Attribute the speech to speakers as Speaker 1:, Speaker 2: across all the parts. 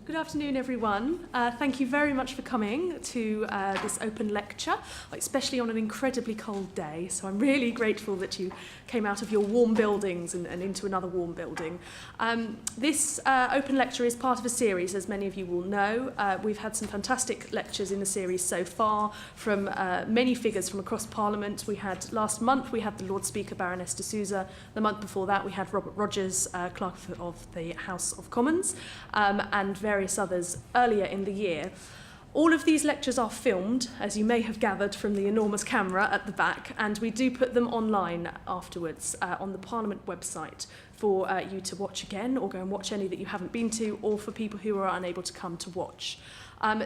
Speaker 1: Good afternoon, everyone. Thank you very much for coming to this open lecture, especially on an incredibly cold day. So I'm really grateful that you came out of your warm buildings and into another warm building. This open lecture is part of a series, as many of you will know. We've had some fantastic lectures in the series so far from many figures from across Parliament. Last month we had the Lord Speaker, Baroness de Souza. The month before that we had Robert Rogers, Clerk of the House of Commons, and various others earlier in the year. All of these lectures are filmed, as you may have gathered from the enormous camera at the back, and we do put them online afterwards on the Parliament website for you to watch again, or go and watch any that you haven't been to, or for people who are unable to come to watch.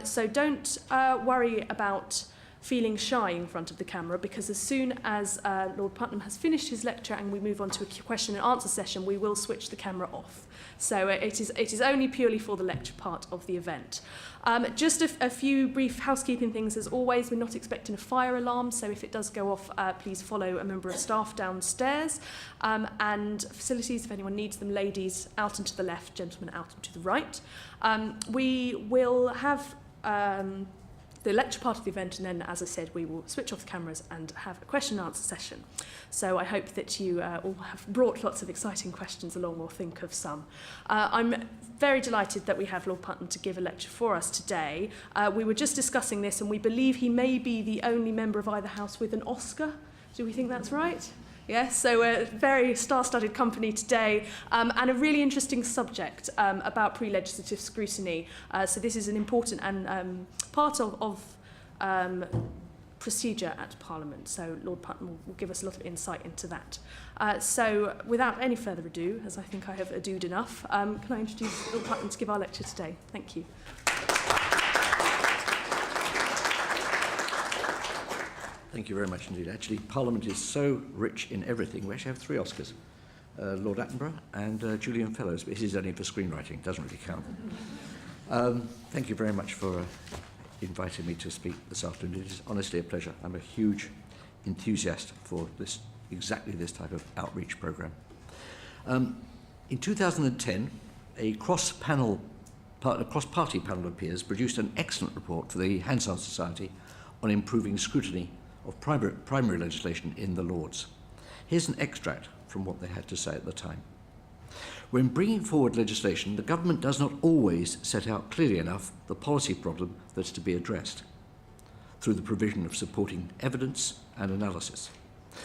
Speaker 1: So don't worry about feeling shy in front of the camera, because as soon as Lord Putnam has finished his lecture and we move on to a question and answer session, we will switch the camera off. So it is only purely for the lecture part of the event. Just a few brief housekeeping things. As always, we're not expecting a fire alarm, so if it does go off, please follow a member of staff downstairs. And facilities, if anyone needs them, ladies out and to the left, gentlemen out and to the right. We will have the lecture part of the event, and then, as I said, we will switch off the cameras and have a question and answer session. So I hope that you all have brought lots of exciting questions along, or think of some. I'm very delighted that we have Lord Putnam to give a lecture for us today. We were just discussing this, and we believe he may be the only member of either house with an Oscar. Do we think that's right? Yes, so a very star-studded company today, and a really interesting subject about pre-legislative scrutiny. So this is an important and part of procedure at Parliament. So Lord Putnam will give us a lot of insight into that. So without any further ado, as I think I have adoed enough, can I introduce Lord Putnam to give our lecture today? Thank you.
Speaker 2: Thank you very much indeed. Actually, Parliament is so rich in everything. We actually have 3 Oscars. Lord Attenborough and Julian Fellowes, but this is only for screenwriting, doesn't really count. Thank you very much for inviting me to speak this afternoon. It is honestly a pleasure. I'm a huge enthusiast for exactly this type of outreach programme. In 2010, a cross-party panel of peers produced an excellent report for the Hansard Society on improving scrutiny of primary legislation in the Lords. Here's an extract from what they had to say at the time. When bringing forward legislation, the government does not always set out clearly enough the policy problem that's to be addressed through the provision of supporting evidence and analysis,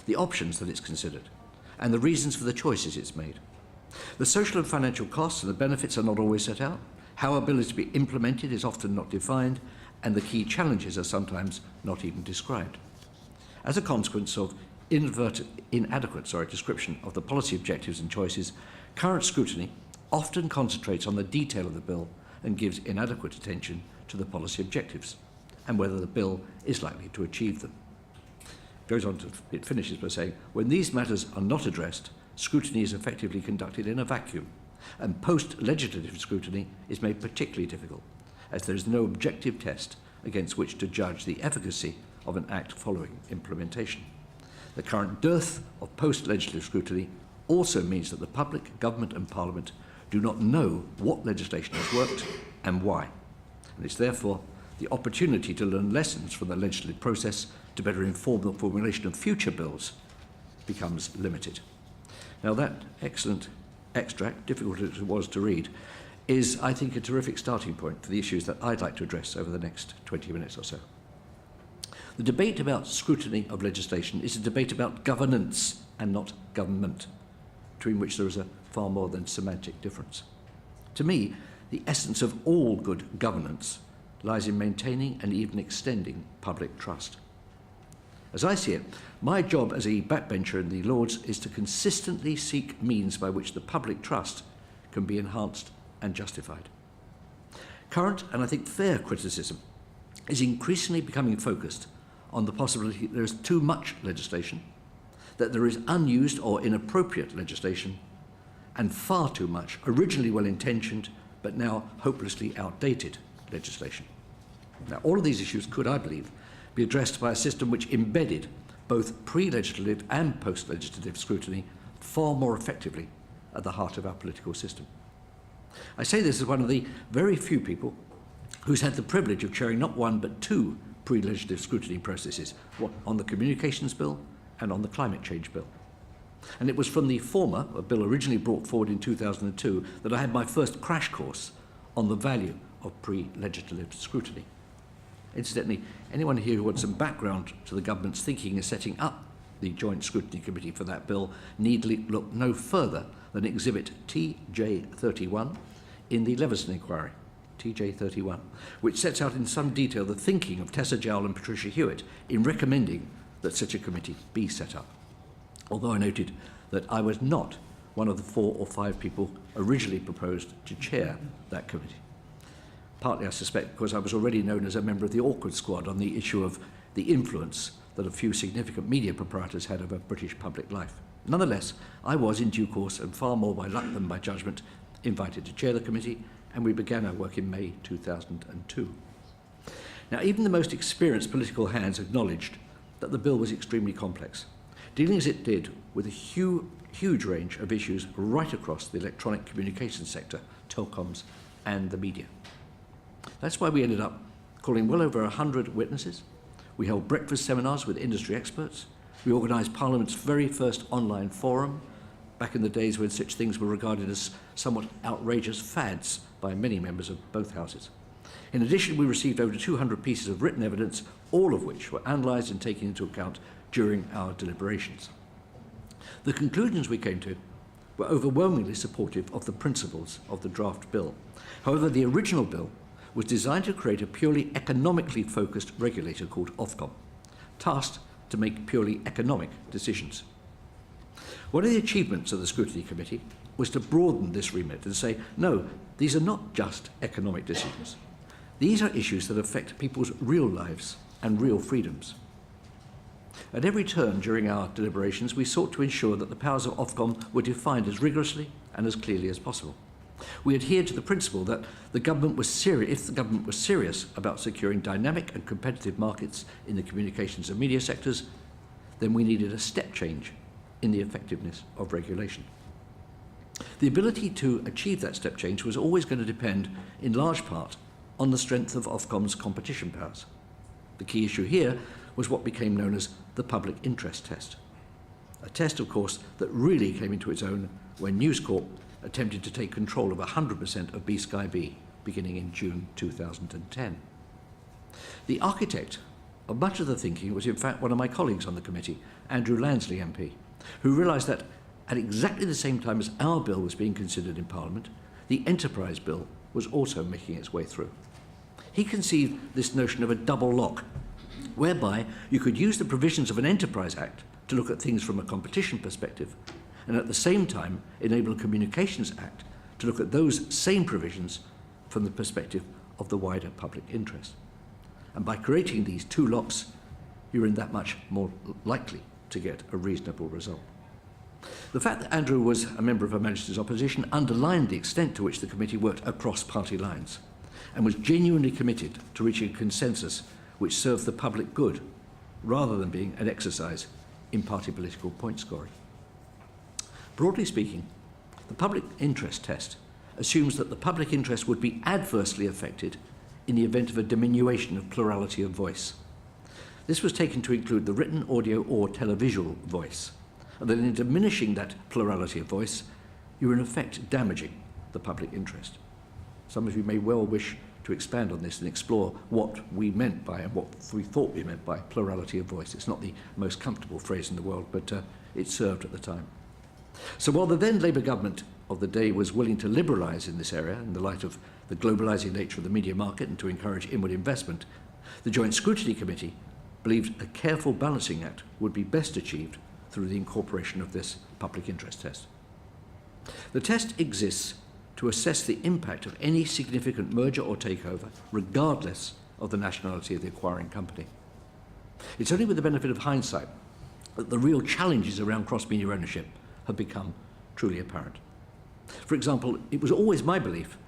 Speaker 2: the options that it's considered, and the reasons for the choices it's made. The social and financial costs and the benefits are not always set out. How a bill is to be implemented is often not defined, and the key challenges are sometimes not even described. As a consequence of inadequate description of the policy objectives and choices, current scrutiny often concentrates on the detail of the bill and gives inadequate attention to the policy objectives and whether the bill is likely to achieve them. It finishes by saying, when these matters are not addressed, scrutiny is effectively conducted in a vacuum, and post-legislative scrutiny is made particularly difficult, as there is no objective test against which to judge the efficacy of an act following implementation. The current dearth of post-legislative scrutiny also means that the public, government and Parliament do not know what legislation has worked and why. And it's therefore the opportunity to learn lessons from the legislative process to better inform the formulation of future bills becomes limited. Now that excellent extract, difficult as it was to read, is, I think, a terrific starting point for the issues that I'd like to address over the next 20 minutes or so. The debate about scrutiny of legislation is a debate about governance and not government, between which there is a far more than semantic difference. To me, the essence of all good governance lies in maintaining and even extending public trust. As I see it, my job as a backbencher in the Lords is to consistently seek means by which the public trust can be enhanced and justified. Current, and I think fair, criticism is increasingly becoming focused on the possibility that there is too much legislation, that there is unused or inappropriate legislation, and far too much originally well-intentioned but now hopelessly outdated legislation. Now, all of these issues could, I believe, be addressed by a system which embedded both pre-legislative and post-legislative scrutiny far more effectively at the heart of our political system. I say this as one of the very few people who's had the privilege of chairing not one but two pre-legislative scrutiny processes, one on the Communications Bill and on the Climate Change Bill. And it was from the former, a bill originally brought forward in 2002, that I had my first crash course on the value of pre-legislative scrutiny. Incidentally, anyone here who wants some background to the government's thinking in setting up the Joint Scrutiny Committee for that bill need look no further than Exhibit TJ31 in the Leveson Inquiry, TJ31, which sets out in some detail the thinking of Tessa Jowell and Patricia Hewitt in recommending that such a committee be set up. Although I noted that I was not one of the 4 or 5 people originally proposed to chair that committee. Partly, I suspect, because I was already known as a member of the awkward squad on the issue of the influence that a few significant media proprietors had over British public life. Nonetheless, I was, in due course, and far more by luck than by judgment, invited to chair the committee, and we began our work in May 2002. Now, even the most experienced political hands acknowledged that the bill was extremely complex, dealing as it did with a huge range of issues right across the electronic communications sector, telecoms, and the media. That's why we ended up calling well over 100 witnesses. We held breakfast seminars with industry experts. We organised Parliament's very first online forum, back in the days when such things were regarded as somewhat outrageous fads by many members of both houses. In addition, we received over 200 pieces of written evidence, all of which were analysed and taken into account during our deliberations. The conclusions we came to were overwhelmingly supportive of the principles of the draft bill. However, the original bill was designed to create a purely economically focused regulator called Ofcom, tasked to make purely economic decisions. One of the achievements of the Scrutiny Committee was to broaden this remit and say, no, these are not just economic decisions. These are issues that affect people's real lives and real freedoms. At every turn during our deliberations, we sought to ensure that the powers of Ofcom were defined as rigorously and as clearly as possible. We adhered to the principle that if the government was serious about securing dynamic and competitive markets in the communications and media sectors, then we needed a step change in the effectiveness of regulation. The ability to achieve that step change was always going to depend, in large part, on the strength of Ofcom's competition powers. The key issue here was what became known as the public interest test. A test, of course, that really came into its own when News Corp attempted to take control of 100% of B-Sky B, beginning in June 2010. The architect of much of the thinking was in fact one of my colleagues on the committee, Andrew Lansley MP, who realised that at exactly the same time as our bill was being considered in Parliament, the Enterprise Bill was also making its way through. He conceived this notion of a double lock, whereby you could use the provisions of an Enterprise Act to look at things from a competition perspective, and at the same time enable a Communications Act to look at those same provisions from the perspective of the wider public interest. And by creating these two locks, you're in that much more likely to get a reasonable result. The fact that Andrew was a member of Her Majesty's opposition underlined the extent to which the committee worked across party lines and was genuinely committed to reaching a consensus which served the public good, rather than being an exercise in party political point scoring. Broadly speaking, the public interest test assumes that the public interest would be adversely affected in the event of a diminution of plurality of voice. This was taken to include the written, audio, or televisual voice, and that in diminishing that plurality of voice, you're in effect damaging the public interest. Some of you may well wish to expand on this and explore what we meant by and what we thought we meant by plurality of voice. It's not the most comfortable phrase in the world, but it served at the time. So while the then Labour government of the day was willing to liberalise in this area in the light of the globalising nature of the media market and to encourage inward investment, the Joint Scrutiny Committee believed a careful balancing act would be best achieved through the incorporation of this public interest test. The test exists to assess the impact of any significant merger or takeover, regardless of the nationality of the acquiring company. It's only with the benefit of hindsight that the real challenges around cross-media ownership have become truly apparent. For example, it was always my belief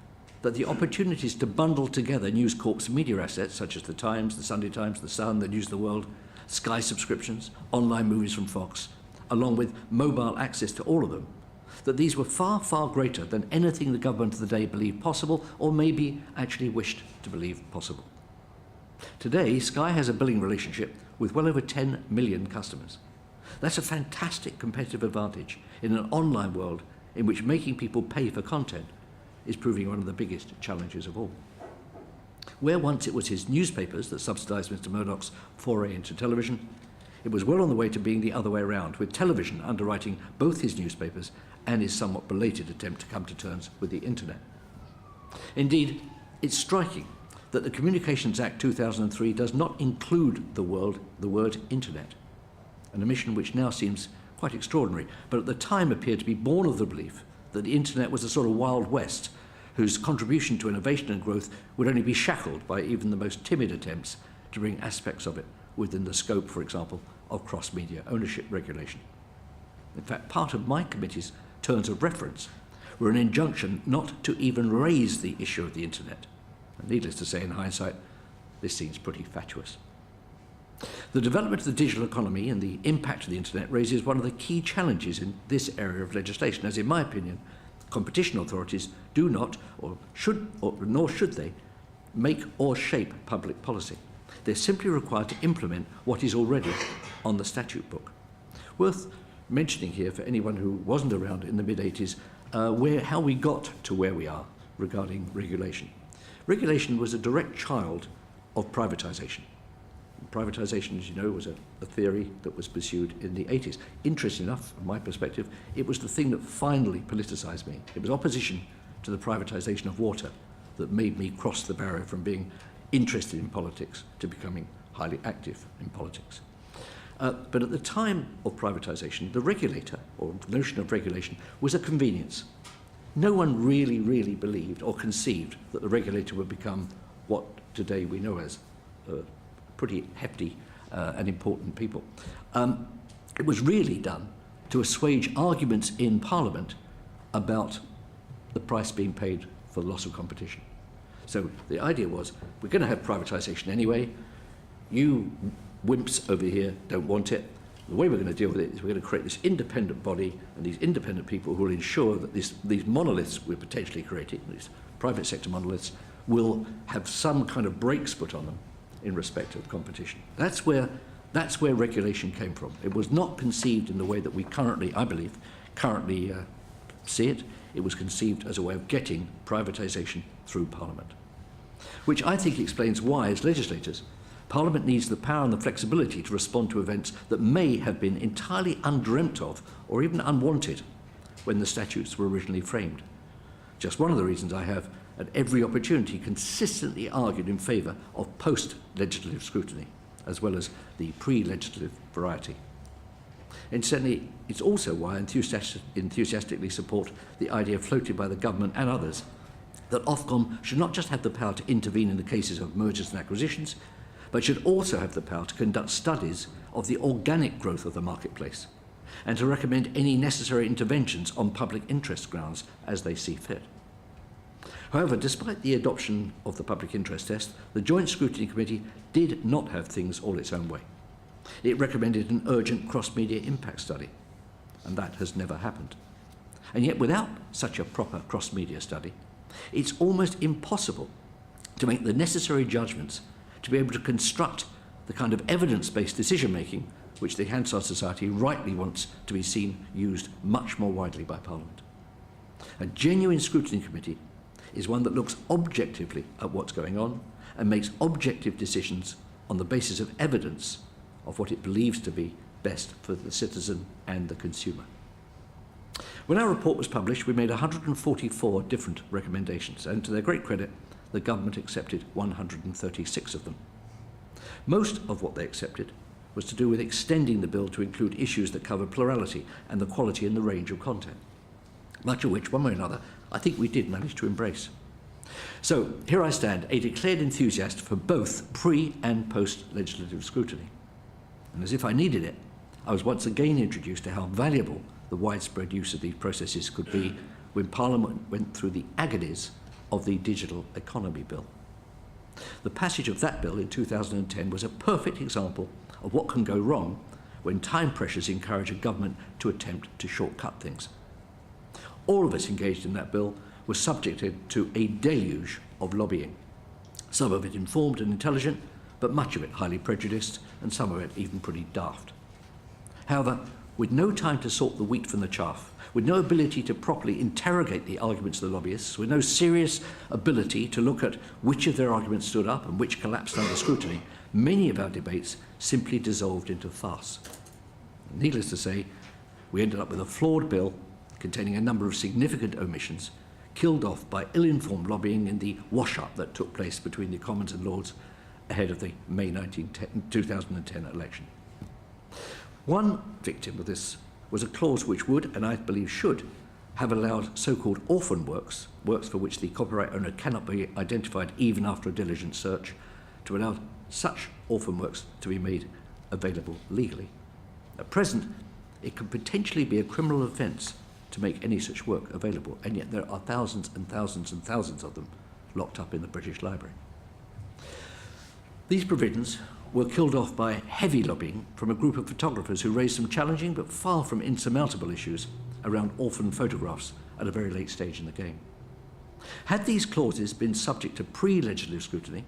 Speaker 2: that the opportunities to bundle together News Corp's media assets, such as The Times, The Sunday Times, The Sun, The News of the World, Sky subscriptions, online movies from Fox, along with mobile access to all of them, that these were far, far greater than anything the government of the day believed possible, or maybe actually wished to believe possible. Today, Sky has a billing relationship with well over 10 million customers. That's a fantastic competitive advantage in an online world in which making people pay for content is proving one of the biggest challenges of all. Where once it was his newspapers that subsidised Mr. Murdoch's foray into television, it was well on the way to being the other way around, with television underwriting both his newspapers and his somewhat belated attempt to come to terms with the internet. Indeed, it's striking that the Communications Act 2003 does not include the word internet, an omission which now seems quite extraordinary, but at the time appeared to be born of the belief that the internet was a sort of Wild West whose contribution to innovation and growth would only be shackled by even the most timid attempts to bring aspects of it within the scope, for example, of cross-media ownership regulation. In fact, part of my committee's terms of reference were an injunction not to even raise the issue of the internet. And needless to say, in hindsight, this seems pretty fatuous. The development of the digital economy and the impact of the internet raises one of the key challenges in this area of legislation, as in my opinion, competition authorities do not, nor should they, make or shape public policy. They're simply required to implement what is already on the statute book. Worth mentioning here for anyone who wasn't around in the mid-80s, how we got to where we are regarding regulation. Regulation was a direct child of privatisation. Privatisation, as you know, was a theory that was pursued in the 80s. Interesting enough, from my perspective, it was the thing that finally politicised me. It was opposition to the privatisation of water that made me cross the barrier from being interested in politics to becoming highly active in politics. But at the time of privatisation, the regulator, or the notion of regulation, was a convenience. No one really believed or conceived that the regulator would become what today we know as pretty hefty and important people. It was really done to assuage arguments in Parliament about the price being paid for the loss of competition. So the idea was, we're going to have privatisation anyway. You wimps over here don't want it. The way we're going to deal with it is we're going to create this independent body and these independent people who will ensure that these monoliths we're potentially creating, these private sector monoliths, will have some kind of brakes put on them in respect of competition. That's where regulation came from. It was not conceived in the way that we currently, I believe, see it. It was conceived as a way of getting privatisation through Parliament, which I think explains why, as legislators, Parliament needs the power and the flexibility to respond to events that may have been entirely undreamt of or even unwanted when the statutes were originally framed. Just one of the reasons I have, at every opportunity, consistently argued in favour of post-legislative scrutiny, as well as the pre-legislative variety. Incidentally, it's also why I enthusiastically support the idea floated by the government and others that Ofcom should not just have the power to intervene in the cases of mergers and acquisitions, but should also have the power to conduct studies of the organic growth of the marketplace and to recommend any necessary interventions on public interest grounds as they see fit. However, despite the adoption of the public interest test, the Joint Scrutiny Committee did not have things all its own way. It recommended an urgent cross-media impact study, and that has never happened. And yet, without such a proper cross-media study, it's almost impossible to make the necessary judgments to be able to construct the kind of evidence-based decision-making which the Hansard Society rightly wants to be seen used much more widely by Parliament. A genuine scrutiny committee is one that looks objectively at what's going on and makes objective decisions on the basis of evidence of what it believes to be best for the citizen and the consumer. When our report was published, we made 144 different recommendations, and to their great credit, the government accepted 136 of them. Most of what they accepted was to do with extending the bill to include issues that cover plurality and the quality and the range of content, much of which, one way or another, I think we did manage to embrace. So here I stand, a declared enthusiast for both pre- and post-legislative scrutiny. And as if I needed it, I was once again introduced to how valuable the widespread use of these processes could be when Parliament went through the agonies of the Digital Economy Bill. The passage of that bill in 2010 was a perfect example of what can go wrong when time pressures encourage a government to attempt to shortcut things. all of us engaged in that bill were subjected to a deluge of lobbying. Some of it informed and intelligent, but much of it highly prejudiced, and some of it even pretty daft. However, with no time to sort the wheat from the chaff, with no ability to properly interrogate the arguments of the lobbyists, with no serious ability to look at which of their arguments stood up and which collapsed under scrutiny, many of our debates simply dissolved into farce. Needless to say, we ended up with a flawed bill containing a number of significant omissions, killed off by ill-informed lobbying in the wash-up that took place between the Commons and Lords ahead of the May 2010 election. One victim of this was a clause which would, and I believe should, have allowed so-called orphan works, works for which the copyright owner cannot be identified even after a diligent search, to allow such orphan works to be made available legally. At present, it could potentially be a criminal offence to make any such work available, and yet there are thousands and thousands and thousands of them locked up in the British Library. These provisions were killed off by heavy lobbying from a group of photographers who raised some challenging but far from insurmountable issues around orphan photographs at a very late stage in the game. Had these clauses been subject to pre-legislative scrutiny,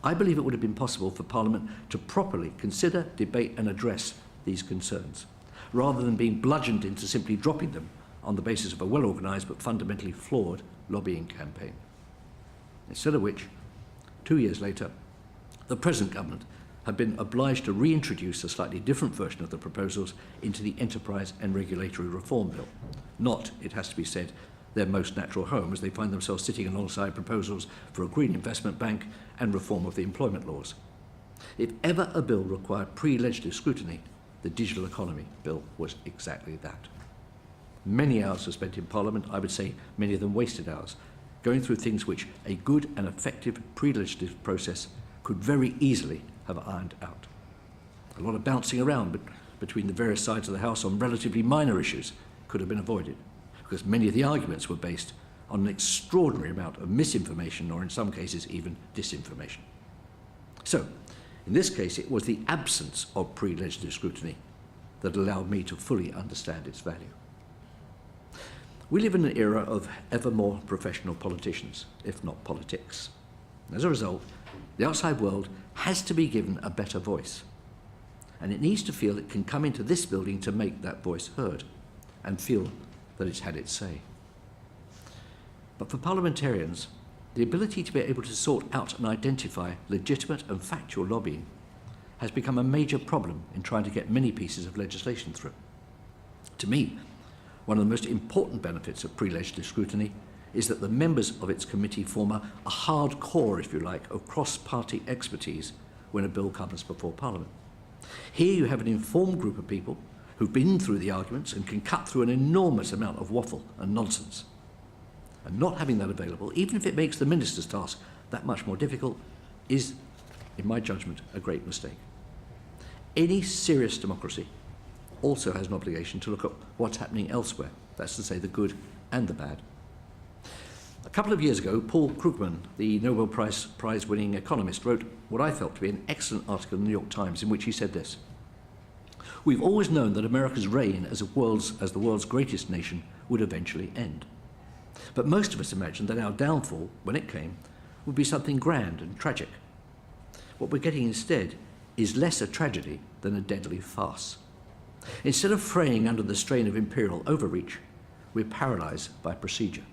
Speaker 2: I believe it would have been possible for Parliament to properly consider, debate and address these concerns, rather than being bludgeoned into simply dropping them on the basis of a well-organised but fundamentally flawed lobbying campaign. Instead of which, 2 years later, the present government had been obliged to reintroduce a slightly different version of the proposals into the Enterprise and Regulatory Reform Bill. Not, it has to be said, their most natural home, as they find themselves sitting alongside proposals for a green investment bank and reform of the employment laws. If ever a bill required pre-legislative scrutiny, the Digital Economy Bill was exactly that. Many hours were spent in Parliament, I would say many of them wasted hours, going through things which a good and effective pre-legislative process could very easily have ironed out. A lot of bouncing around between the various sides of the House on relatively minor issues could have been avoided, because many of the arguments were based on an extraordinary amount of misinformation, or in some cases even disinformation. So, in this case, it was the absence of pre-legislative scrutiny that allowed me to fully understand its value. We live in an era of ever more professional politicians, if not politics. As a result, the outside world has to be given a better voice, and it needs to feel it can come into this building to make that voice heard and feel that it's had its say. But for parliamentarians, the ability to be able to sort out and identify legitimate and factual lobbying has become a major problem in trying to get many pieces of legislation through. To me, one of the most important benefits of pre-legislative scrutiny is that the members of its committee form a hard core, if you like, of cross-party expertise when a bill comes before Parliament. Here you have an informed group of people who've been through the arguments and can cut through an enormous amount of waffle and nonsense. And not having that available, even if it makes the minister's task that much more difficult, is, in my judgment, a great mistake. Any serious democracy also has an obligation to look at what's happening elsewhere, that's to say the good and the bad. A couple of years ago, Paul Krugman, the Nobel Prize-winning economist, wrote what I felt to be an excellent article in the New York Times in which he said this: "We've always known that America's reign as the world's greatest nation would eventually end. But most of us imagined that our downfall, when it came, would be something grand and tragic. What we're getting instead is less a tragedy than a deadly farce. Instead of fraying under the strain of imperial overreach, we're paralysed by procedure.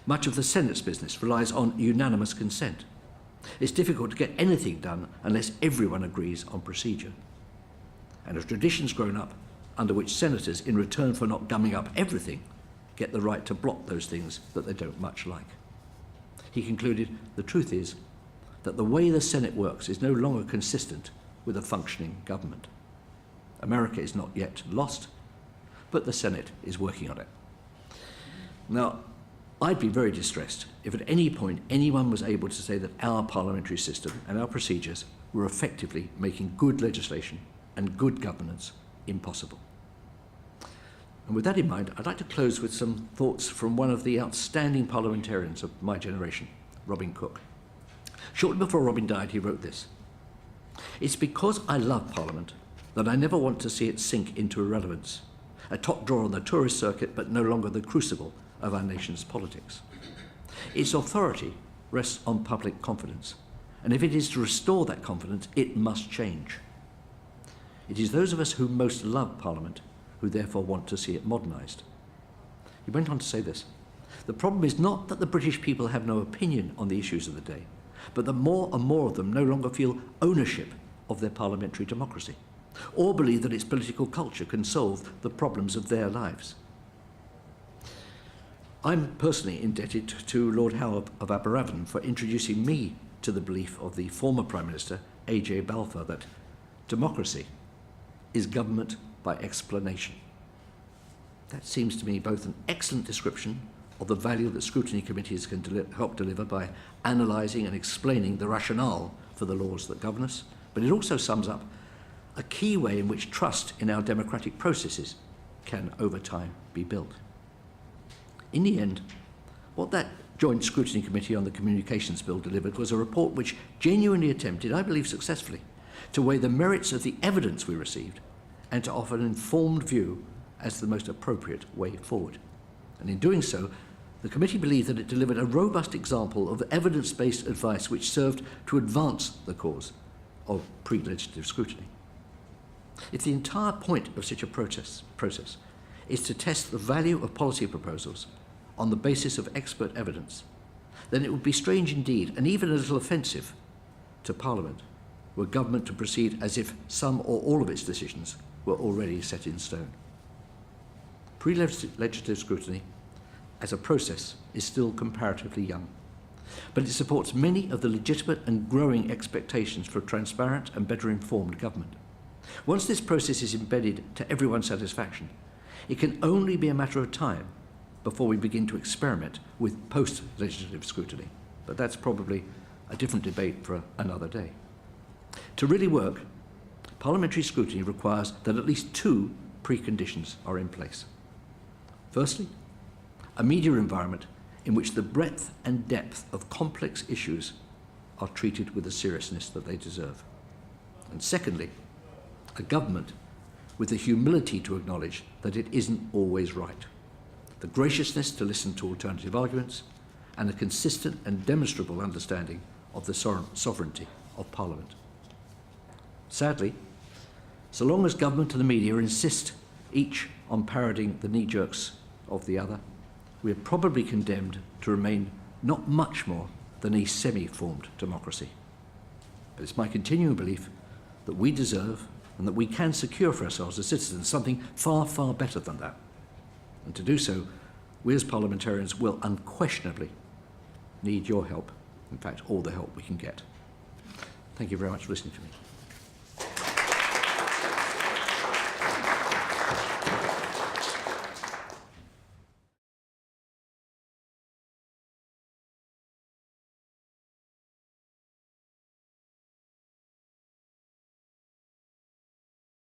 Speaker 2: Much of the Senate's business relies on unanimous consent. It's difficult to get anything done unless everyone agrees on procedure. And a tradition's grown up under which senators, in return for not gumming up everything, get the right to block those things that they don't much like." He concluded, "The truth is that the way the Senate works is no longer consistent with a functioning government. America is not yet lost, but the Senate is working on it." Now, I'd be very distressed if at any point anyone was able to say that our parliamentary system and our procedures were effectively making good legislation and good governance impossible. And with that in mind, I'd like to close with some thoughts from one of the outstanding parliamentarians of my generation, Robin Cook. Shortly before Robin died, he wrote this: "It's because I love Parliament that I never want to see it sink into irrelevance. a top drawer on the tourist circuit, but no longer the crucible of our nation's politics. Its authority rests on public confidence, and if it is to restore that confidence, it must change. It is those of us who most love Parliament who therefore want to see it modernised. He went on to say this: the problem is not that the British people have no opinion on the issues of the day, but that more and more of them no longer feel ownership of their parliamentary democracy, or believe that its political culture can solve the problems of their lives. I'm personally indebted to Lord Howe of Aberavon for introducing me to the belief of the former Prime Minister, A.J. Balfour, that democracy is government by explanation. That seems to me both an excellent description of the value that scrutiny committees can help deliver by analysing and explaining the rationale for the laws that govern us, but it also sums up a key way in which trust in our democratic processes can, over time, be built. In the end, what that Joint Scrutiny Committee on the Communications Bill delivered was a report which genuinely attempted, I believe successfully, to weigh the merits of the evidence we received and to offer an informed view as the most appropriate way forward. And in doing so, the committee believed that it delivered a robust example of evidence-based advice which served to advance the cause of pre-legislative scrutiny. If the entire point of such a process is to test the value of policy proposals on the basis of expert evidence, then it would be strange indeed, and even a little offensive to Parliament, were government to proceed as if some or all of its decisions were already set in stone. Pre-legislative scrutiny as a process is still comparatively young, but it supports many of the legitimate and growing expectations for transparent and better informed government. Once this process is embedded to everyone's satisfaction, it can only be a matter of time before we begin to experiment with post-legislative scrutiny. But that's probably a different debate for another day. To really work, parliamentary scrutiny requires that at least two preconditions are in place. Firstly, a media environment in which the breadth and depth of complex issues are treated with the seriousness that they deserve. And secondly, a government with the humility to acknowledge that it isn't always right, the graciousness to listen to alternative arguments, and a consistent and demonstrable understanding of the sovereignty of Parliament. Sadly, so long as government and the media insist each on parodying the knee-jerks of the other, we are probably condemned to remain not much more than a semi-formed democracy. But it's my continuing belief that we deserve and that we can secure for ourselves as citizens something far, far better than that. And to do so, we as parliamentarians will unquestionably need your help, in fact, all the help we can get. Thank you very much for listening to me.